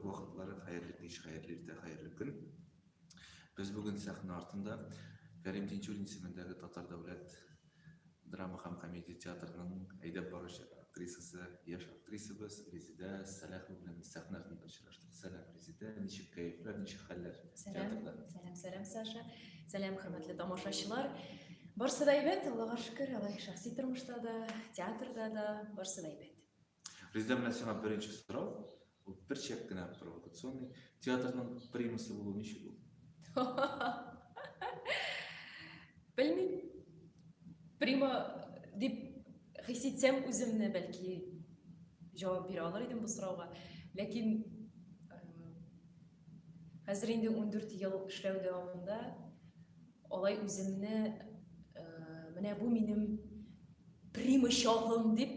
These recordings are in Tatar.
вакытлары, хәерле кич, хәерле иртә, хәерле көн. Без бүген сәхнә артында Кәрим Тинчурин исемендәге Татар дәүләт драма һәм комедия театрының әйдәп баручы актрисасы, яшь актрисабыз Резидә Сәләхова белән сәхнә артында очраштык. Сәлам, Резидә, ничек кәефләр, ничек хәлләр театрда? Сәлам, Саша. Сәлам, хөрмәтле тамашачылар. Барсы да әйбәт, Аллаһка шөкер, алай шәхси тормышта да, театрда да барсы да әйбәт. Резидә белән сиңа беренче сорау, ул бер чак кына провокационный. Театрның примасы булу ничек ул? Белмим. Прима дип хис итсәм үземне бәлки җавап бирә алыр идем бу сорауга. Ләкин хәзер инде 14 ел эшләү дәвамында алай үземне менә бу минем прима чагым дип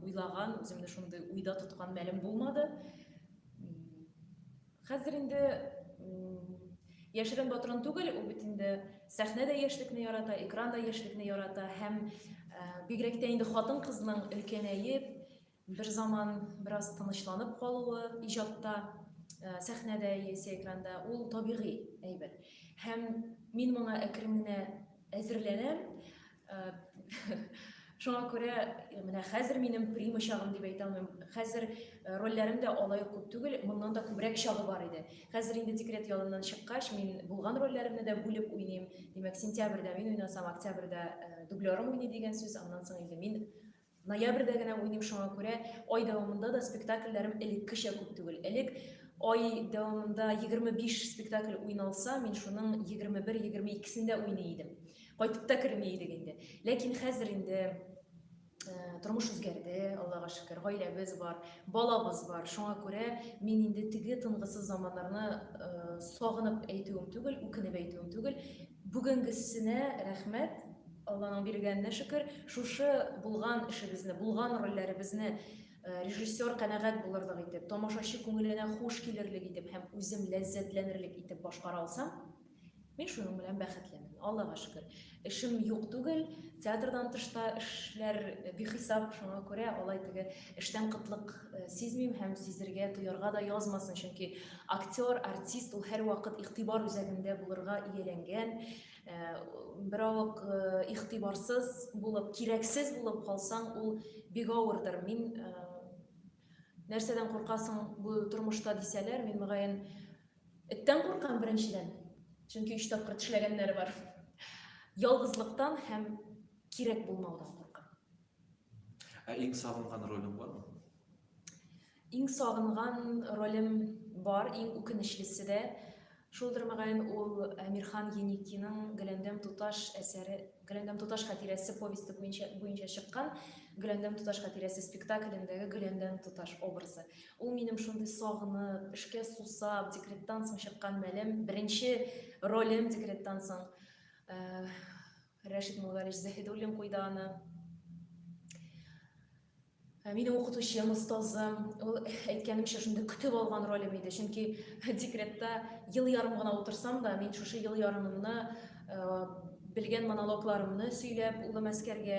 уйлаган, үземне шундый уйда тоткан мәлем булмады. Хәзер инде яшерен батырын түгел, ул бит инде сәхнәдә яшьлекне ярата, экранда яшьлекне ярата һәм бигрәк тә инде хатын-кызның өлкәнәеп, бер заман бераз тынычланып калуы иҗатта, сәхнәдә яисә экранда ул табигый әйбер. Һәм мин моңа әкрен генә әзерләнәм. Шуңа күрә менә хәзер минем прима чагым дип әйтә алмыйм. Хәзер рольләрем дә алай күп түгел, моннан да күбрәк чагы бар иде. Хәзер инде декрет ялыннан чыккач, мин булган рольләремне дә бүлеп уйныйм. Димәк, сентябрьдә мин уйнасам, октябрьдә дублерым уйный дигән сүз, аннан соң инде мин ноябрьдә генә уйныйм. Шуңа күрә ай дәвамында да спектакльләрем элеккечә күп түгел. Элек ай дәвамында 25 спектакль уйналса, мин шуның 21-22сендә уйный идем. Кайтып та кермәй идек инде. Ләкин хәзер инде тормыш үзгәрде, Аллаһка шөкер, гаиләбез бар, балабыз бар. Шуңа күрә мин инде теге тынгысыз заманнарны сагынып әйтүем түгел, үкенеп әйтүем түгел. Бүгенгесенә рәхмәт, Аллаһның биргәненә шөкер, шушы булган эшебезне, булган рольләребезне режиссер канәгать булырлык итеп, тамашачы күңеленә хуш килерлек итеп һәм үзем ләззәтләнерлек итеп башкара алсам, мин шуның белән бәхетлемен. Аллаһка шөкер. Эшем юк түгел, театрдан тышта эшләр бихисап, шуңа күрә алай теге эштән кытлык сизмим һәм сизергә, тоярга да язмасын, чөнки актер, артист ул һәр вакыт игътибар үзәгендә булырга ияләнгән. Беравык игътибарсыз булып, кирәксез булып калсаң, ул бик авырдыр. Мин нәрсәдән куркасың бу тормышта дисәләр, мин мөгаен эттән куркам беренчедән. Чөнки 3 тапкыр эшләгәннәре бар. Ялгызлыктан һәм кирәк булмаудан куркам. Иң сагынган ролең бармы? Иң сагынган ролем бар, иң үкенечлесе дә шулдыр мөгаен ул Әмирхан Еникиның Гөләндәм туташ әсәре, Гөләндәм туташ хатирәсе повесты буенча чыккан Гөләндәм туташ хатирәсе спектаклендәге Гөләндәм туташ образы. Ул минем шундый сагынып, эшкә сусап, декреттан соң чыккан мәлем, беренче ролем декреттан соң Рәшит Мулларич Заһидуллин куйды аны. Минем укытучым, остазым, ул әйткәнемчә шундый көтеп алган ролем иде. Чөнки декретта ел ярым гына утырсам да, мин шушы ел ярымны белгән монологларымны сөйләп, улым әскәргә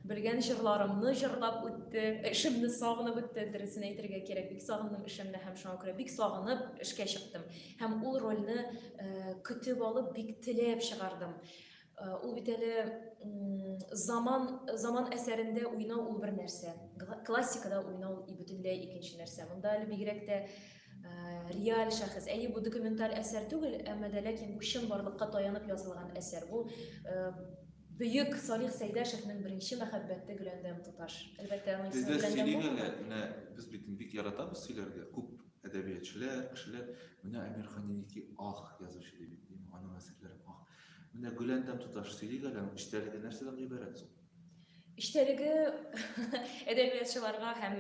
белгән җырларымны җырлап үтте, эшемне сагынып үтте, дөресен әйтергә кирәк, бик сагындым эшемне һәм шуңа күрә бик сагынып эшкә чыктым. Һәм ул рольне көтеп алып, бик теләп чыгардым. Ул бит әле заман әсәрендә уйнау ул бер нәрсә, классикада уйнау бөтенләй икенче нәрсә. Монда әле бигрәк тә реаль шәхес, бу документаль әсәр түгел, әмма дә ләкин бу чын барлыкка таянып язылган әсәр. Бу бөек Салих Сәйдәшевнең беренче мәхәббәте Гөләндәм туташ. Әлбәттә, аның исеме Гөләндәм. Без бит бик яратабыз сөйләргә. Күп әдәбиятчылар, кешеләр, менә Әмирхан Еники язучы дип әйтә, аның әсәрләре Менә Гөләндәм туташ сөйләгән, эштәлеге нәрсәдән гыйбарәт соң? Эштәлеге әдәбиятчыларга һәм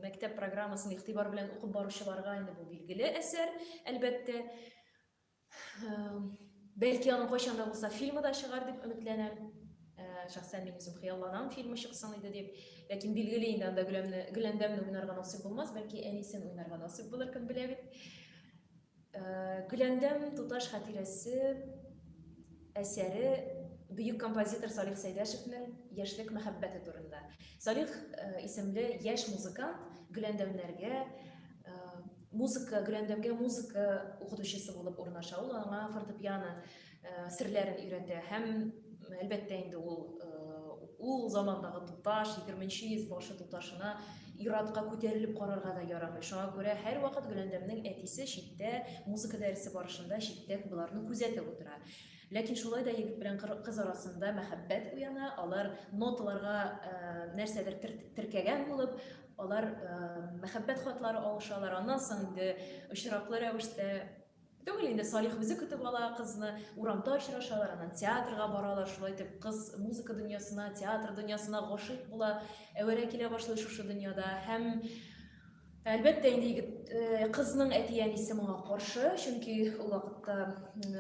мәктәп программасын игътибар белән укып баручыларга инде бу билгеле әсәр, әлбәттә. Бәлки аның кайчан да булса фильмы да чыгар дип өметләнәм. Шәхсән мин үзем хыялланам, фильмы чыксын иде дип. Ләкин билгеле инде анда Гөләндәмне уйнарга насыйп булмас, бәлки әнисен уйнарга насыйп булыр, кем белә бит. Гөләндәм туташ хатирәсе әсәре бөек композитор Салих Сәйдәшевнең яшьлек мәхәббәте турында. Салих исемле яшь музыкант Гөләндәмнәргә музыка, Гүләндәмгә музыка укытучысы булып урнаша. Ул аңа фортепиано серләрен өйрәтә һәм әлбәттә инде ул замандагы туташ, 20-нче йөз башы туташына иратка күтәрелеп карарга да ярамый. Шуңа күрә һәрвакыт Гөләндәмнең әтисе читтә музыка дәресе барышында читтә боларны күзәтеп утыра. Ләкин шулай да егет белән кыз арасында мәхәббәт уяна, алар ноталарга нәрсәдер теркәгән булып, алар мәхәббәт хатлары алышалар. Аннан соң инде очраклы рәвештә түгел инде Салих үзе көтеп ала кызны, урамда очрашалар, аннан театрга баралар, шулай итеп кыз музыка дөньясына, театр дөньясына гашыйк була, әвәрә килә башлый шушы дөньяда һәм әлбәттә инде егет кызның әти-әнисе моңа каршы, чөнки ул вакытта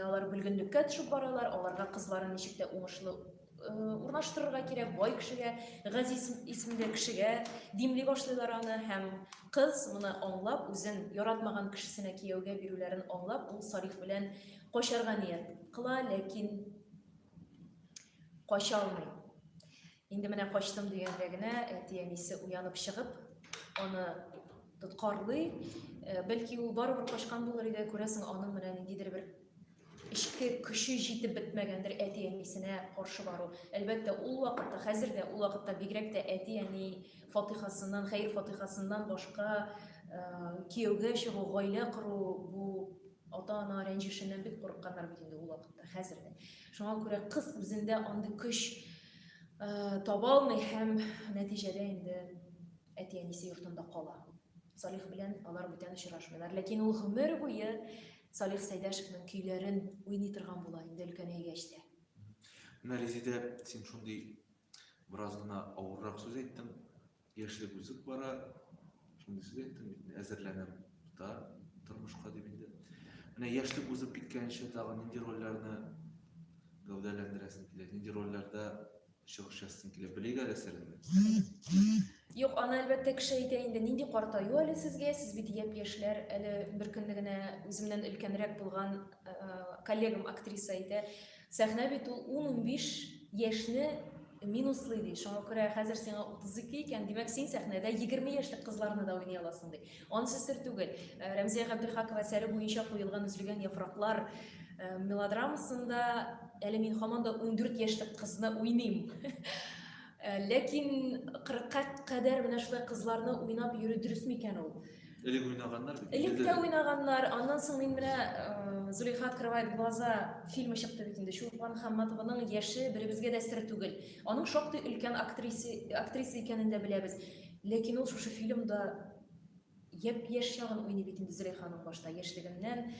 алар белгенлеккә төшеп баралар, аларга кызларын ничек тә уңышлы урнаштырырга кирәк, бай кешегә, Газиз исемле кешегә димли башлыйлар аны һәм кыз моны аңлап, үзен яратмаган кешесенә кияүгә бирүләрен аңлап, ул Салих белән качарга ният кыла, ләкин кача алмый. Инде менә качтым дигәндә генә әти-әнисе уянып чыгып, аны тоткарлый, бәлки ул барыбер качкан булыр иде, күрәсең аның менә ниндидер бер ішкі күші җитеп бетмәгәндер әти-әнисенә каршы бару. Әлбәттә, ул вакытта, хәзердә ул вакытта бигрәк тә әти-әни фатихасыннан, хәйр фатихасыннан башка кияүгә чыгу, гаилә кору, бу ата-ана рәнҗешеннән бик курыкканнар бит инде ул вакытта, хәзердә. Шуңа күрә кыз үзендә андый көч таба алмый һәм нәтиҗәдә инде әти-әнисе йортында кала. Салих белән алар бүтән очрашмыйлар, ләкин ул гомер буе Салих Сәйдәшевнең көйләрен уйный торган була инде өлкәнәйгәч тә. Менә Резидә, син шундый бераз гына авыррак сүз әйттең, яшьлек үзеп бара, шундый сүз әйттең, әзерләнәм да тормышка дип инде. Менә яшьлек үзеп киткәнче тагын нинди рольләрне гәүдәләндерәсең килә, нинди рольләрдә чыгыш ясасын килә, белик әле сәлемне. Юк, аны әлбәттә кеше әйтә инде, нинди картаю әле сезгә, сез бит яшьләр, әле бер көнне генә үземнән өлкәнрәк булган коллегам актриса әйтә, сәхнә бит ул 15 яшьне минуслый ди. Шуңа күрә хәзер сиңа 32 икән, димәк син сәхнәдә 20 яшьлек кызларны да уйный аласың ди. Анысы сер түгел. Рәмзия Габделхакова әсәре буенча куелган Үзелгән яфраклар мелодрамасында әле мин һаман да 14 яшьлек кызны уйныйм. Ләкин 40-ка кадәр менә шулай кызларны уйнап йөрү дөрес микән ул? Элек уйнаганнар бит. Элеккә уйнаганнар, аннан соң мин менә Зулейха открывает глаза фильмы чыкты бит инде. Шулпан Хамматованың яше беребезгә дә сер түгел. Аның шактый өлкән актриса икәнен дә беләбез. Ләкин ул шушы фильмда яшь чагын уйный бит инде Зулейханың башта, яшьлегеннән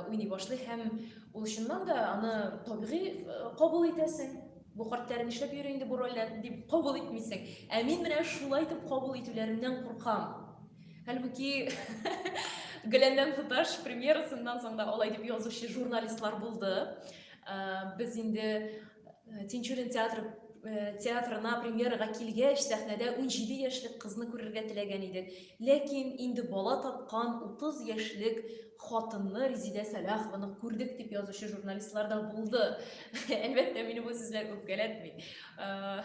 уйный башлый һәм ул чыннан да аны табигый кабул итәсең. Бу картлар нишләп йөри инде бу рольләрне дип кабул итмисең. Ә мин менә шулай итеп кабул итүләреннән куркам. Хәлбуки Гөләндәм туташ премьерасыннан соң да алай дип язучы журналистлар булды. Без инде Тинчурин театрына премьерага килгәч, сәхнәдә 17 яшьлек кызны күрергә теләгән идек. Ләкин инде бала тапкан 30 яшьлек хатынны Резидә Сәләхованы күрдек дип язучы журналистлар да булды. Әлбәттә, мине бу сүзләр үпкәләтми.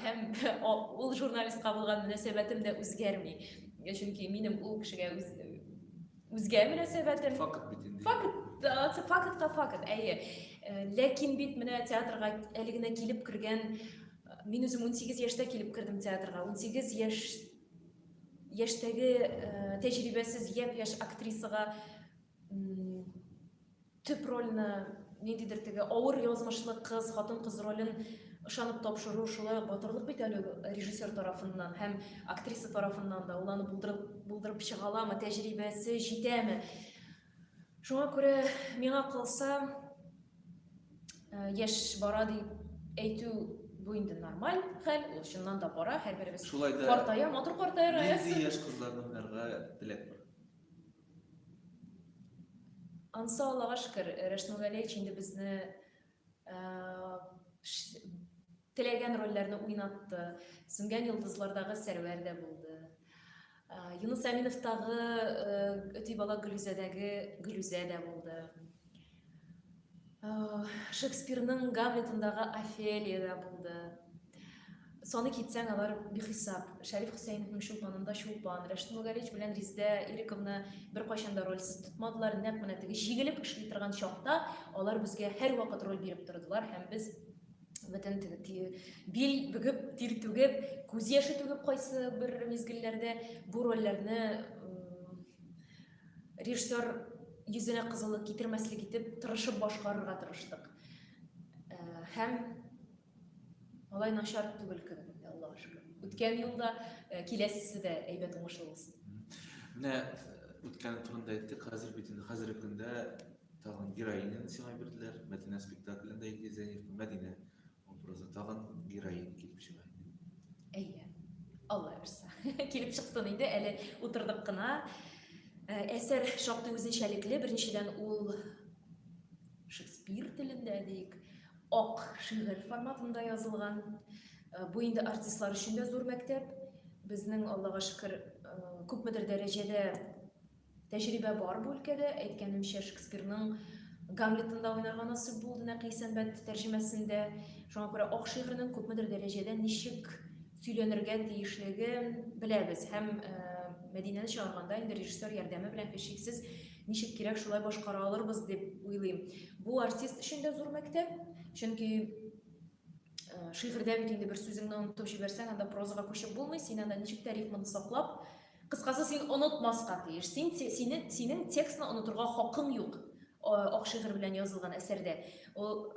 Һәм ул журналистка булган мөнәсәбәтем дә үзгәрми. Чөнки минем ул кешегә үзгә мөнәсәбәтем Факт бит инде. Факт, әйе. Ләкин бит менә театрга әле генә килеп кергән, мин үзем 18 яшьтә килеп кердем театрга. 18 яшьтәге тәҗрибәсез яшь актрисага төп рольны, ниндидер теге авыр язмышлы кыз, хатын-кыз ролен ышанып тапшыру, шулай батырлык бит әле режиссер тарафыннан һәм актриса тарафыннан да ул аны булдырып чыгаламы, тәҗрибәсе җитәме. Шуңа күрә миңа калса яшь бара дип әйтү бу инде нормаль хәл, ул чыннан да бара, һәрберебез картая, матур картая. Нинди яшь кызларны уйнарга теләк бар? Ансы Аллага шөкер, Рәшмә Галиевич инде безне теләгән рольләрне уйнатты. Сүнгән йолдызлардагы Сәрвәр дә булды. Юнус Әминовтагы Өти бала Гөлүзәдәге Гөлүзә дә булды. Шекспирның Гамлетындагы Офелия да булды. Саны китсәң алар бихисап. Шәриф Хөсәйновның Шулпанында Шулпан, Рәшит Мөгарич белән Риздә Ириковны бер кайчан да рольсез тотмадылар. Нәкъ менә теге җигелеп эшли торган чакта алар безгә һәр вакыт роль биреп тордылар һәм без бөтен бил бөгеп, тир түгеп, күз яше түгеп кайсы бер мизгелләрдә бу рольләрне режиссер йөзенә кызыллык китермәслек итеп тырышып башкарырга тырыштык. Һәм алай начар түгел кебек, Аллаһка шөкер. Үткән елда киләсесе дә әйбәт уңышлы булсын. Менә үткән турында әйттек, хәзер бит инде хәзерге көндә тагын героинаны сиңа бирделәр. Мәдинә спектаклендә Илгизәев Мәдинә образы тагын героин килеп чыга. Әйе. Алла бирсә. Килеп чыксын инде, әле утырдык кына. Әсәр шактый үзенчәлекле. Беренчедән ул Шекспир телендә дик, ак шигырь форматында язылган. Бу инде артистлар өчен дә зур мәктәп. Безнең Аллаһка шөкер күпмедер дәрәҗәдә тәҗрибә бар бу өлкәдә. Әйткәнемчә, Шекспирның Гамлетында уйнарга насыйп булды Нәкый Сәнбәт тәрҗемәсендә. Шуңа күрә ак шигырьнең күпмедер дәрәҗәдә ничек сөйләнергә тиешлеген беләбез. Һәм Мәдинәне чыгарганда инде режиссер ярдәме белән һичшиксез ничек кирәк шулай башкара алырбыз дип уйлыйм. Бу артист өчен дә зур мәктәп. Чөнки шигырьдә бит инде бер сүзеңне онытып җибәрсәң, анда прозага күчеп булмый, син анда ничек тә рифманы саклап, кыскасы син онытмаска тиеш. Синең текстны онытырга хакың юк. Ак шигырь белән язылган әсәрдә. Ул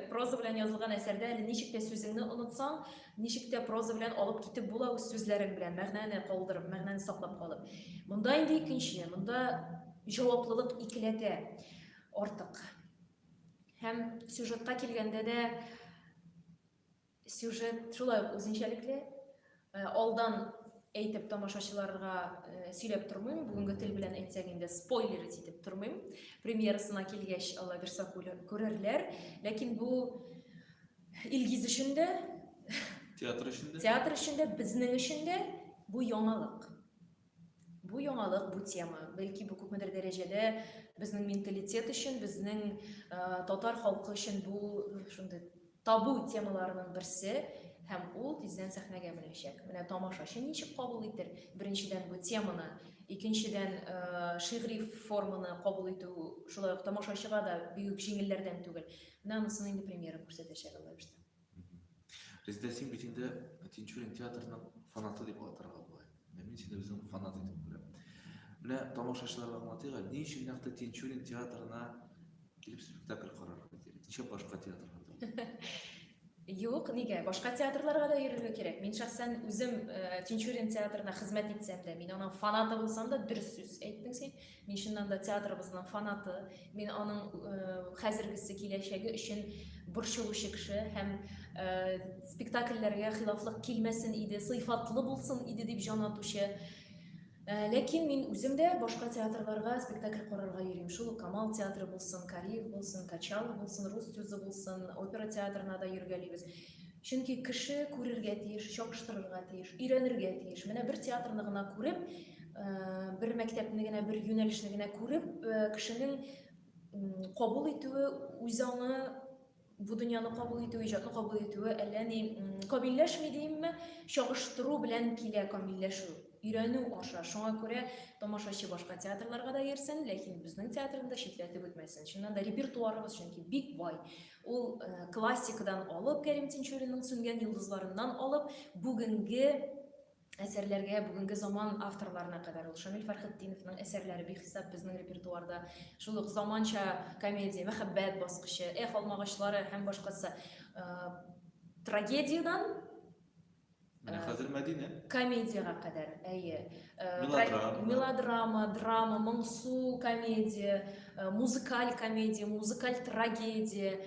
проза белән язылган әсәрдә әле ничек тә сүзеңне онытсаң, ничек тә проза белән алып китеп була үз сүзләрең белән, мәгънәне калдырып, мәгънәне саклап калып. Монда инде икенче, монда җаваплылык икеләтә артык. Һәм сюжетка килгәндә дә сюжет шулай үзенчәлекле. Алдан әйтеп тамашачыларга сөйләп тормыйм, бүгенге тел белән әйтсәк инде спойлер итеп тормыйм. Премьерасына килгәч, Алла бирсә күрерләр. Ләкин бу Илгиз өчен дә, театр өчен дә, безнең өчен дә бу яңалык. Бу яңалык, бу тема. Бәлки бу күпмедер дәрәҗәдә безнең менталитет өчен, безнең татар халкы өчен бу шундый табу темаларының берсе. Һәм ул тиздән сәхнәгә менәчәк. Менә тамашачы ничек кабул итер? Беренчедән бу теманы, икенчедән шигъри форманы кабул итү, шулай ук тамашачыга да бик җиңелләрдән түгел. Менә монысын инде премьера күрсәтәчәк Алла бирсә. Резидә син бит инде Тинчурин театрының фанаты дип атарга була. Мин сине үзем фанат итеп күрәм. Менә тамашачыларга аңлатыйга, ни өчен нәкъ Тинчурин театрына килеп спектакль карарга кирәк? Ничә башка театрларда? Юк, нигә? Башка театрларга да йөрергә кирәк. Мин шәхсән үзем Тинчурин театрына хезмәт итсәм дә, мин аның фанаты булсам да, дөрес сүз әйттең син. Мин шуннан да театрыбызның фанаты, мин аның хәзергесе киләчәге өчен борчылучы кеше һәм спектакльләргә хилафлык килмәсен иде, сыйфатлы булсын иде дип җан атучы. Ләкин мин үзем дә башка театрларга спектакль карарга йөрим. Шул Камал театры булсын, Кариев булсын, Качалов булсын, Рус Тюзы булсын, опера театрына да йөргәлибез. Чөнки кеше күрергә тиеш, чагыштырырга тиеш, өйрәнергә тиеш. Менә бер театрны гына күреп, бер мәктәпне генә, бер юнәлешне генә күреп, кешенең кабул итүе, үз аңы бу дөньяны кабул итүе, иҗатны кабул итүе әллә ни камилләшми димме, чагыштыру белән килә камилләшү. Өйрәнү аша. Шуңа күрә тамашачы башка театрларга да йөрсен, ләкин безнең театрында читләтеп үтмәсен. Шуннан да репертуарыбыз чөнки бик бай. Ул классикадан алып, Кәрим Тинчуринның Сүнгән йолдызларыннан алып, бүгенге әсәрләргә, бүгенге заман авторларына кадәр. Ул Шамил Фәрхетдиновның әсәрләре бихисап безнең репертуарда. Шул ук заманча комедия, мәхәббәт баскычы, Эх алмагачлары һәм башкасы. Трагедиядан Хәзер Мәдинә. Комедияга кадәр, әйе. Мелодрама, драма, моңсу комедия, музыкаль комедия, музыкаль трагедия,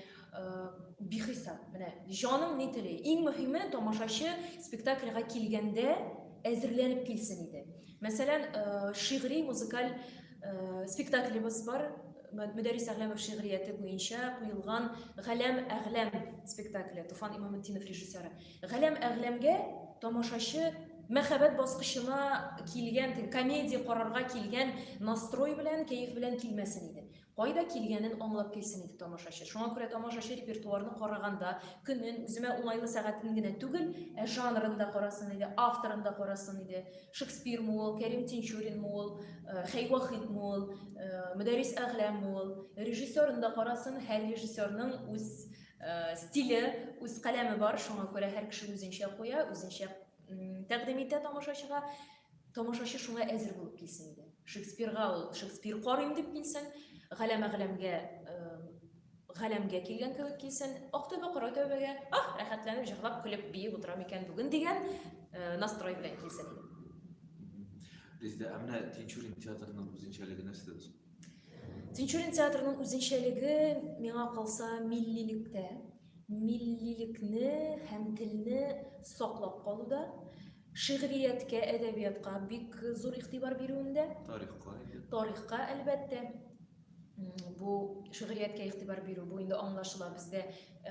бихисап. Менә җаным ни теле. Иң мөһиме тамашачы спектакльгә килгәндә әзерләнеп килсен иде. Мәсәлән, шигъри музыкаль спектаклебыз бар. Мөдәррис Әгъләмов шигърияте буенча куелган Галәм Әгъләм спектакле, Туфан Имаметдинов режиссеры. Галәм Әгъләмгә тамашачы мәхәббәт баскычына килгән, комедия карарга килгән настрой белән, кәеф белән килмәсен иде. Кайда килгәнен аңлап килсен иде тамашачы. Шуңа күрә тамашачы репертуарны караганда, көнен үземә уңайлы сәгатен генә түгел, жанрын да карасын иде, авторын да карасын иде. Шекспир мул, Кәрим Тинчурин мул, Хәйвахид мул, Мөдәррис Әгълам мул, режиссерын да карасын, һәр режиссерның үз стиле, үз каләме бар, шуңа күрә һәр кеше үзенчә куя, үзенчә тәкъдим итә тамашачыга. Тамашачы шуңа әзер булып килсен иде. Шекспирга ул Шекспир карыйм дип килсен, галәмгә килгән кебек килсен, Актүбә кара тәүбәгә, рәхәтләнеп җырлап көлеп биеп утырам икән бүген дигән настрой белән килсен иде. Резидә, әмнә Тинчурин театрының үзенчәлеге нәрсәдә? Тинчурин театрының үзенчәлеге миңа калса миллилектә, миллилекне һәм телне саклап калуда, шигърияткә, әдәбиятка бик зур игътибар бирүендә, тарихка әлбәттә. Бу шигърияткә игътибар бирү, бу инде аңлашыла бездә,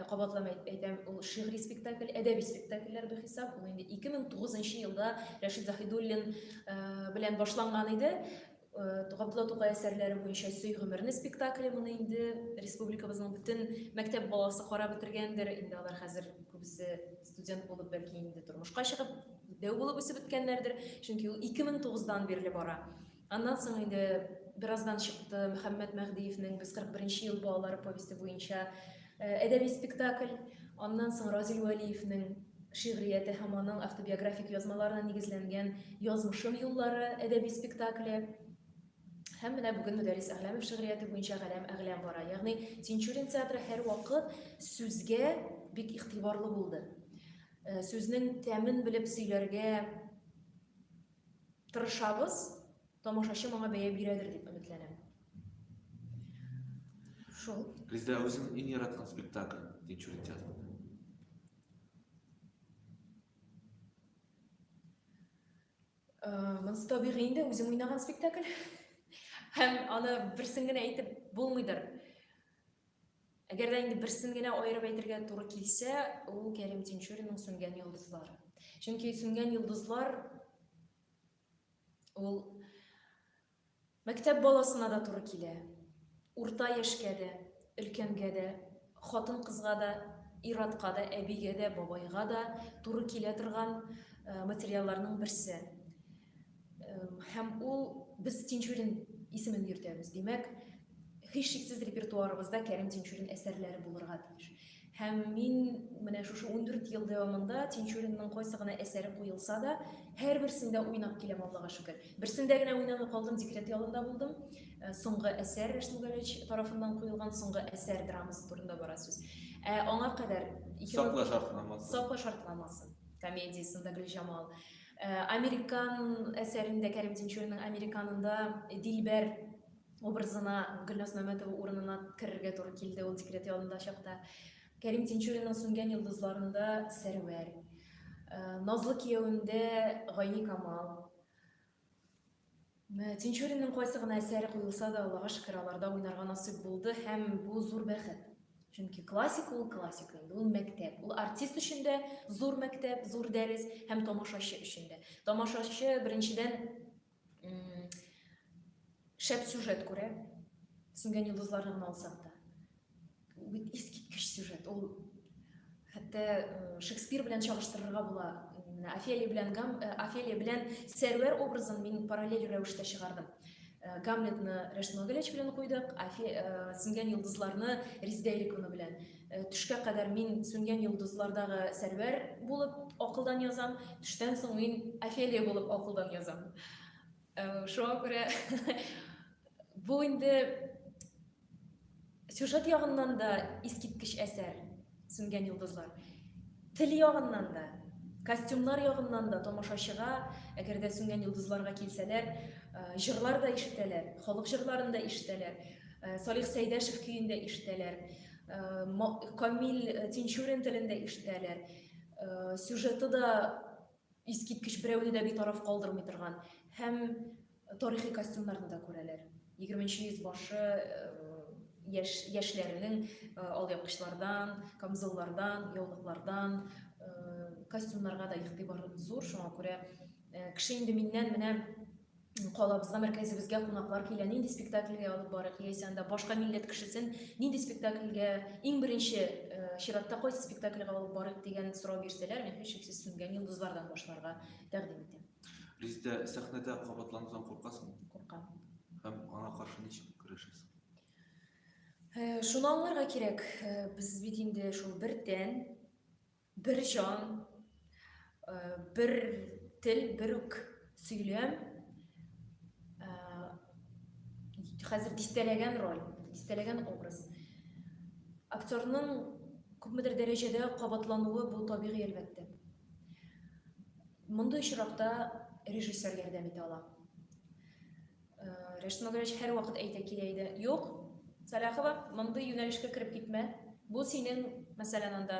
кабатлап әйтәм, ул шигъри спектакль, әдәби спектакльләр бихисап, ул инде 2009 елда Рәшит Заһидуллин белән башланган иде. Габдулла Тукай әсәрләре буенча Сөй гомерне спектакле, моны инде республикабызның бөтен мәктәп баласы карап бетергәндер. Инде алар хәзер күбесе студент булып, бәлки инде тормышка чыгып, дәү булып үсеп беткәннәрдер, чөнки ул 2009дан бирле бара. Аннан соң инде бираздан чыкты Мөхәммәд Мәгъдиевнең без 41 ел балалары повесте буенча әдәби спектакль. Аннан соң Разил Вәлиевнең шигърияте һәм аның автобиографик язмаларына нигезләнгән Язмышым юллары әдәби спектакле. Һәм менә бүген Мөдәррис Әгъләмов шигърияте буенча Әгъләм бара. Ягъни Тинчурин театры һәр вакыт сүзгә бик игътибарлы булды. Сүзнең тәмен белеп сөйләргә тырышабыз. Тамашачы моңа бәя бирәдер дип өметләнәм. Шул. Резидә, үзең иң яраткан спектакль Тинчурин театрында? Монсы табигый инде, үзем уйнаган спектакль. Һәм аны берсен генә әйтеп булмыйдыр. Әгәр дә инде берсен генә аерып әйтергә туры килсә, ул Кәрим Тинчуринның Сүнгән йолдызлары. Чөнки Сүнгән йолдызлар ул мәктәп баласына да туры килә. Урта яшькә дә, өлкәнгә дә, хатын кызга да, иратка да, әбигә дә, бабайга да туры килә торган материалларның берсе. Һәм ул без Тинчурин исемен йөртәбез. Димәк, һичшиксез репертуарыбызда Кәрим Тинчурин әсәрләре булырга тиеш. Һәм мин менә шушы 14 ел дәвамында Тинчуринның кайсы гына әсәре куелса да, һәрберсендә уйнап киләм, Аллага шөкер. Берсендә генә уйнамый калдым, декрет ялында булдым. Соңгы әсәр Рәшмүгәлевич тарафыннан куелган соңгы әсәр драмасы турында бара сүз. Аңа кадәр Сакла шартнамасы комедиясендә Гөлҗамал, Американ әсәрендә Кәрим Тинчуринның Американында Дилбәр образына Гөлназ Мәмәтова урынына керергә туры килде, ул декрет ялында чакта. Кәрим Тинчуринның Сүнгән йолдызларында Сәрвәр, Назлы кияүендә Гайни Камал. Тинчуринның кайсы гына әсәре куелса да, Аллага шөкер, аларда уйнарга насыйп булды һәм бу зур бәхет. Чөнки классика ул классика инде, ул мәктәп. Ул артист өчен дә зур мәктәп, зур дәрес һәм тамашачы өчен дә. Тамашачы беренчедән шәп сюжет күрә. Сүнгән йолдызларны гына алсак та. Бик искиткеч сюжет. Ул хәтта Шекспир белән чагыштырырга була. Офелия белән Сәрвәр образын мин параллель рәвештә чыгардым. Гамлетны Рәшмүгәлевич белән куйдык, Сүнгән йолдызларны Резидә Иликовна белән. Төшкә кадәр мин Сүнгән йолдызлардагы Сәрвәр булып акылдан язам, төштән соң мин Офелия булып акылдан язам. Шуңа күрә бу инде сюжет ягыннан да искиткеч әсәр Сүнгән йолдызлар. Тел ягыннан да, костюмнар ягыннан да тамашачыга, әгәр дә Сүнгән йолдызларга килсәләр, җырлар да ишетәләр, халык җырларын да ишетәләр, Салих Сәйдәшев көендә ишетәләр, Камил Тинчурин телендә ишетәләр. Сюжеты да искиткеч, берәүне дә битараф калдырмый торган һәм тарихи костюмнарны да күрәләр. 20нче йөзбашы яшьләренең алъяпкычлардан, камзуллардан, яулыклардан, костюмнарга да игътибар зур, шуңа күрә кеше инде миннән менә калабызга, мәркәзебезгә кунаклар килә, нинди спектакльгә алып барыйк, яисә анда башка милләт кешесен нинди спектакльгә иң беренче чиратта кайсы спектакльгә алып барыйк дигән сорау бирсәләр, мин һичшиксез Сүнгән йолдызлардан башларга тәкъдим итәм. Резидә, сәхнәдә кабатланудан куркасың? Куркам. Һәм аңа каршы ничек көрәшәсең? Шуны аңларга кирәк, без бит инде шул бер тән, бер җан, бер тел, бер үк сөйләм, хәзер дистәләгән роль, дистәләгән образ. Актерның күпмедер дәрәҗәдә кабатлануы бу табигый әлбәттә. Мондый очракта режиссер ярдәм итә ала. Рәшит Мәгәрәч һәр вакыт әйтә килә иде. Юк, Сәләхова, мондый юнәлешкә кереп китмә. Бу синең, мәсәлән, анда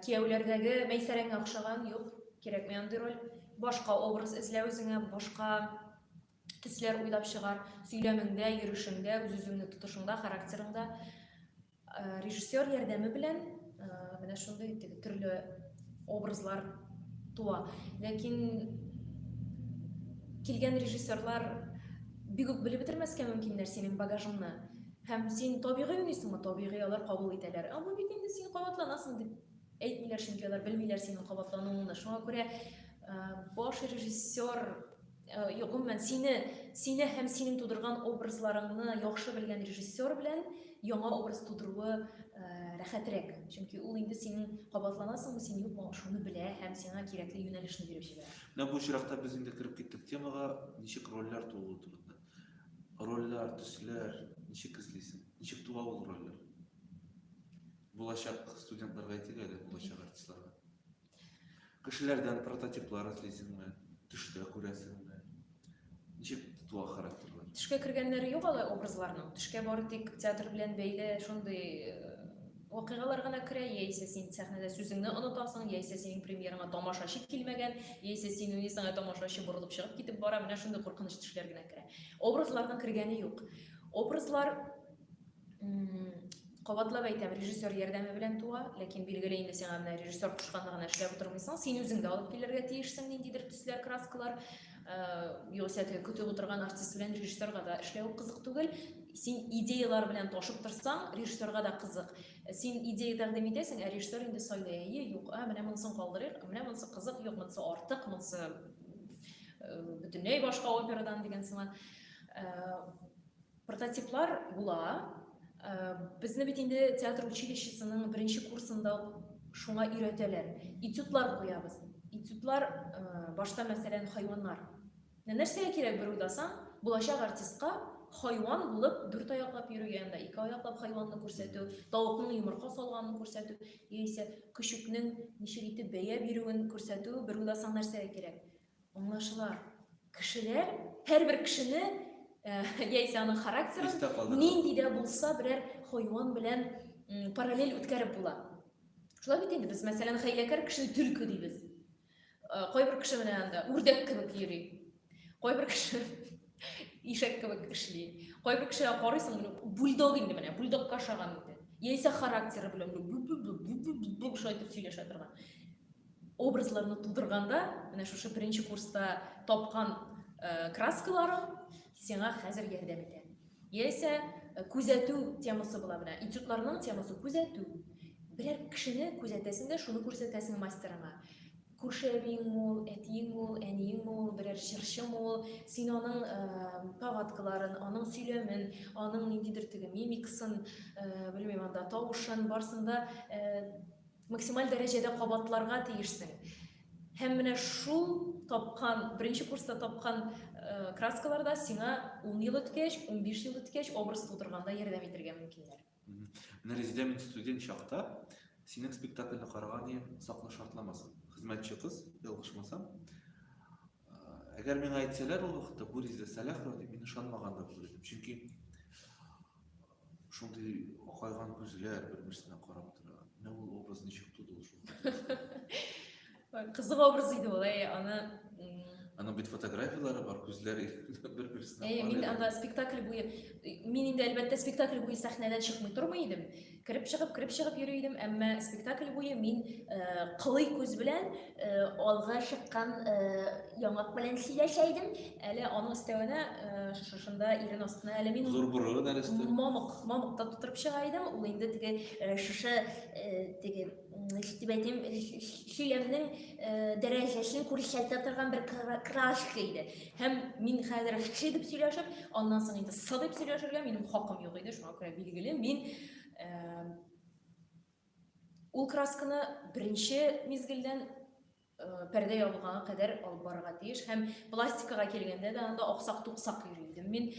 кияүләрдәге Мәйсәрәңгә охшаган, юк, кирәкмәй андый роль. Башка образ эзлә үзеңә, башка төсләр уйлап чыгар, сөйләмеңдә, йөришеңдә, үз-үзеңне тотышыңда, характерыңда. Режиссер ярдәме белән менә шундый төрле образлар туа. Ләкин килгән режиссерлар бик үк белеп бетермәскә мөмкиннәр синең багажыңны. Һәм син табигый уйныйсыңмы, табигый алар кабул итәләр. Бу бит инде син кабатланасың дип әйтмиләр, чөнки алар белмиләр синең кабатлануыңны. Шуңа күрә баш режиссер гомумән сине һәм синең тудырган образларыңны яхшы белгән режиссер белән яңа образ тудыруы рәхәтрәк. Чөнки ул инде синең кабатланасыңмы, син юкмы, шуны белә һәм сиңа кирәкле юнәлешне биреп җибәрә. Менә бу очракта без инде кереп киттек темага, ничек рольләр тулу турында. Рольләр, төсләр, ничек эзлисең? Ничек туа ул рольләр? Булачак студентларга әйтик әле, булачак артистларга. Кешеләрдән прототиплар эзлисеңме? Төштә күрәсеңме? Ничек туа характерлар? Төшкә кергәннәре юк алай образларның. Төшкә бары тик театр белән бәйле шундый вакыйгалар гына керә, яисә син сәхнәдә сүзеңне онытасың, яисә синең премьераңа тамашачы килмәгән, яисә син уйныйсың, тамашачы борылып чыгып китеп бара, менә шундый куркыныч төшләр генә керә. Образларның кергәне юк. Образлар кабатлап әйтәм, режиссер ярдәме белән туа, ләкин билгеле инде сиңа менә режиссер кушканлыгын эшләп утырмыйсың, син үзең дә алып килергә тиешсең ниндидер төсләр, краскалар. Югыйсә көтеп утырган артист белән режиссерга да эшләү кызык түгел. Син идеялар белән ташып торсаң, режиссерга да кызык. Син идея тәкъдим итәсең, режиссер инде сайлый, юк, менә монысын калдырыйк, менә монысы кызык, юк, монысы артык, монысы бөтенләй башка операдан дигән сыман. Прототиплар була. Безне бит инде театр училищесының беренче курсында шуңа өйрәтәләр. Этюдлар куябыз. Этюдлар башта мәсәлән хайваннар. Нәрсәгә кирәк бер уйласаң, булачак артистка хайван булып дүрт аяклап йөргәндә, ике аяклап хайванны күрсәтү, тавыкның йомырка салганын күрсәтү, яисә көчүкнең ничек итеп бәя бирүен күрсәтү, бер уйласаң нәрсәгә кирәк? Аңлашыла. Кешеләр һәрбер кешене яисә аның характерын нинди дә булса берәр хайван белән параллель үткәреп була. Шулай бит инде без мәсәлән хәйләкәр кешене төлке дибез. Кайбер кеше менә анда үрдәк кебек йөри. Кайбер кеше ишәк кебек эшли. Кайбер кешегә карыйсың, бульдог инде менә, бульдогка охшаган инде. Яисә характеры белән бу шулай итеп сөйләшә торган. Образларны тудырганда, менә шушы беренче курста тапкан краскаларың сиңа хәзер ярдәм итә. Яисә күзәтү темасы була менә. Этюдларның темасы күзәтү. Берәр кешене күзәтәсең дә шуны күрсәтәсең мастерыңа. Күршәбиң ул, әтиң ул, әниең ул, берәр җырчы ул, син аның повадкаларын, аның сөйләмен, аның ниндидер теге мимикасын, белмим, анда тавышын барсында максималь дәрәҗәдә кабатларга тиешсең. Һәм менә шул тапкан, беренче курста тапкан краскаларда сиңа 10 ел үткәч, 15 ел үткәч образ тудырганда ярдәм итәргә мөмкиннәр. Менә Резидә, мин студент чакта синең спектакльне караган идем, саклы шартламасын. Хезмәтче кыз, ялгышмасам. Әгәр миңа әйтсәләр ул вакытта бу Резидә Сәләхова дип, мин ышанмаган да булыр идем. Чөнки шундый акайган күзләр бер-берсенә карап тора. Менә ул образ ничек туды ул шул. Кызык образ иде ул, аны Аның бит фотографиялары бар, күзләре бер-берсенә Мин карый. анда спектакль буе, мин инде әлбәттә спектакль буе сәхнәдән чыкмый тормый идем. Кереп чыгып йөри идем, әмма спектакль буе мин кылый күз белән алга чыккан яңак белән сөйләшә идем. Әле аның өстәвенә шушында ирен астына әле мин Зур бурылы нәрсә. мамыкта тутырып чыга идем. Ул инде теге шушы теге дип сөйләмнең дәрәҗәсен күрсәтә торган бер краска иде. Һәм мин хәзер ши дип сөйләшеп, аннан соң инде сы дип сөйләшергә минем хакым юк иде. Шуңа күрә билгеле мин ул красканы беренче мизгелдән пәрдә ябылганга кадәр алып барырга тиеш. Һәм пластикага килгәндә дә анда аксак-туксак йөри идем. Мин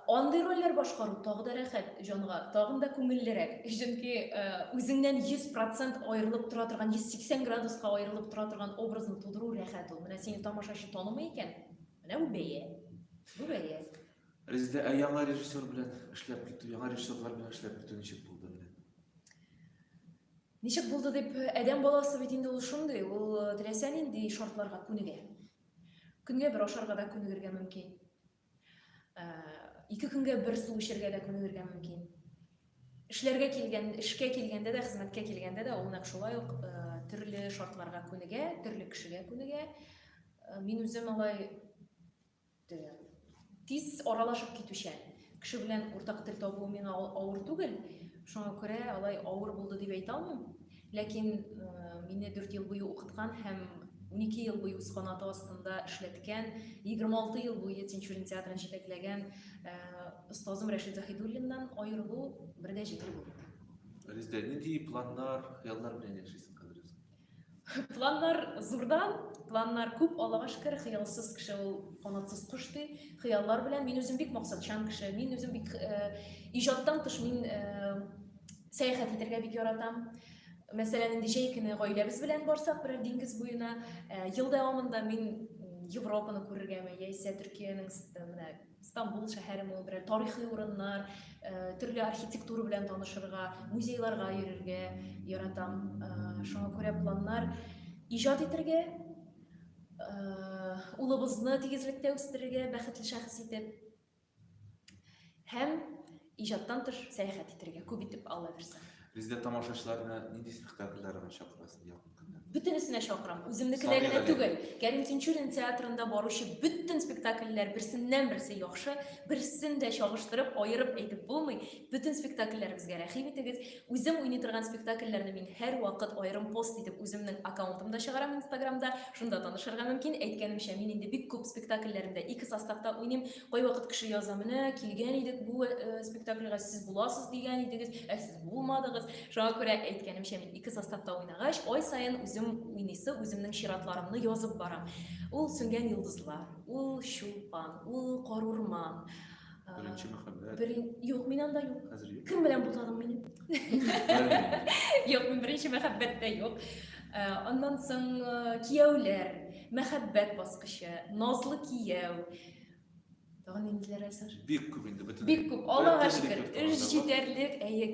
андый рольләр башкару тагы да рәхәт җанга, тагын да күңеллерәк. Чөнки үзеңнән 100% аерылып тора торган, 180 градуска аерылып тора торган образны тудыру рәхәт ул. Менә сине тамашачы танымый икән. Менә бу бәя. Бу бәя. Резидә яңа режиссер белән эшләп китү, яңа режиссерлар белән эшләп китү ничек булды менә? Ничек булды дип, адәм баласы бит инде ул шундый, ул теләсә нинди шартларга күнегә. Көнгә бер ашарга да күнегергә мөмкин. 2 көнгә бер су эчәргә дә күнегергә мөмкин. Эшкә килгәндә дә, хезмәткә килгәндә дә ул нәкъ шулай ук төрле шартларга күнегә, төрле кешегә күнегә. Мин үзем алай тиз аралашып китүчән. Кеше белән уртак тел табу миңа авыр түгел. Шуңа күрә алай авыр булды дип әйтә алмыйм. Ләкин мине 4 ел буе укыткан һәм 12 ел буе үз канаты астында эшләткән, 26 ел буе Тинчурин театрын җитәкләгән остазым Рәшит Заһидуллиннан аерылу бер дә җиңел булмады. Резидә, нинди планнар, хыяллар белән яшисең хәзер? Планнар зурдан, планнар күп, Аллага шөкер, хыялсыз кеше ул канатсыз кош ди. Хыяллар белән мин үзем бик максатчан кеше, мин үзем бик иҗаттан тыш мин сәяхәт итәргә бик яратам. Мәсәлән, инде җәй көне гаиләбез белән барсак, бер диңгез буена, ел дәвамында мин Европаны күрергәме, яисә Төркиянең менә Стамбул шәһәре ул бер тарихи урыннар, төрле архитектура белән танышырга, музейларга йөрергә яратам. Шуңа күрә планнар иҗат итәргә, улыбызны тигезлектә үстерергә, бәхетле шәхес итеп, һәм иҗаттан тыш сәяхәт итәргә, күп итеп Алла бирсә. Резидә, тамашачыларны нинди спектакльләргә чакырасың якын көндә? Бөтенесенә чакырам. Үземнекенә генә түгел. Кәрим Тинчурин театрында баручы бөтен спектакльләр берсеннән-берсе яхшы, берсен дә чагыштырып, аерып әйтеп булмый. Бөтен спектакльләребезгә рәхим итегез. Үзем уйный торган спектакльләрне мин һәр вакыт аерым пост итеп үземнең аккаунтымда чыгарам Инстаграмда. Шунда танышырга мөмкин. Әйткәнемчә, мин инде бик күп спектакльләремдә 2 составта уйныйм. Кайвакыт кеше яза, менә килгән идек бу спектакльгә, сез буласыз дигән идегез, сез булмадыгыз. Шуңа күрә әйткәнемчә, мин 2 составта уйнагач, ай саен үзем уйныйсы, үземнең чиратларымны язып барам. Ул Сүнгән йолдызлар, ул Чулпан, ул Карурман. Беренче мәхәббәт. Юк, мин анда юк. Хәзер юк. Кем белән булдым мине? Юк, мин беренче мәхәббәттә юк. Аннан соң кияүләр, мәхәббәт баскычы, назлы кияү. Тагын ниндиләр әсәр? Бик күп инде бөтен. Бик күп. Аллага шөкер. Җитәрлек.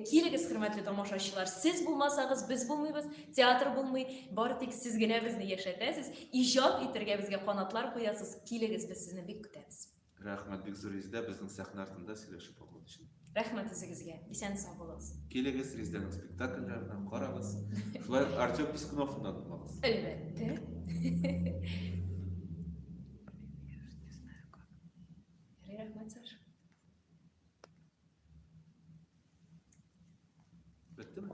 Килегез, хөрмәтле тамашачылар. Сез булмасагыз, без булмыйбыз, театр булмый. Бары тик сез генә безне яшәтәсез. Иҗат итәргә безгә канатлар куясыз. Килегез, без сезне бик көтәбез. Рәхмәт, бик зур Резидә, безнең сәхнә артында сөйләшеп алган өчен. Рәхмәт сезгә. Исән сау булыгыз. Килегез, Резидәнең спектакльләрен карагыз. Шулай Артем Пискуновны да булмагыз. Әлбәттә. Рәхмәт, Саша. Беттеме?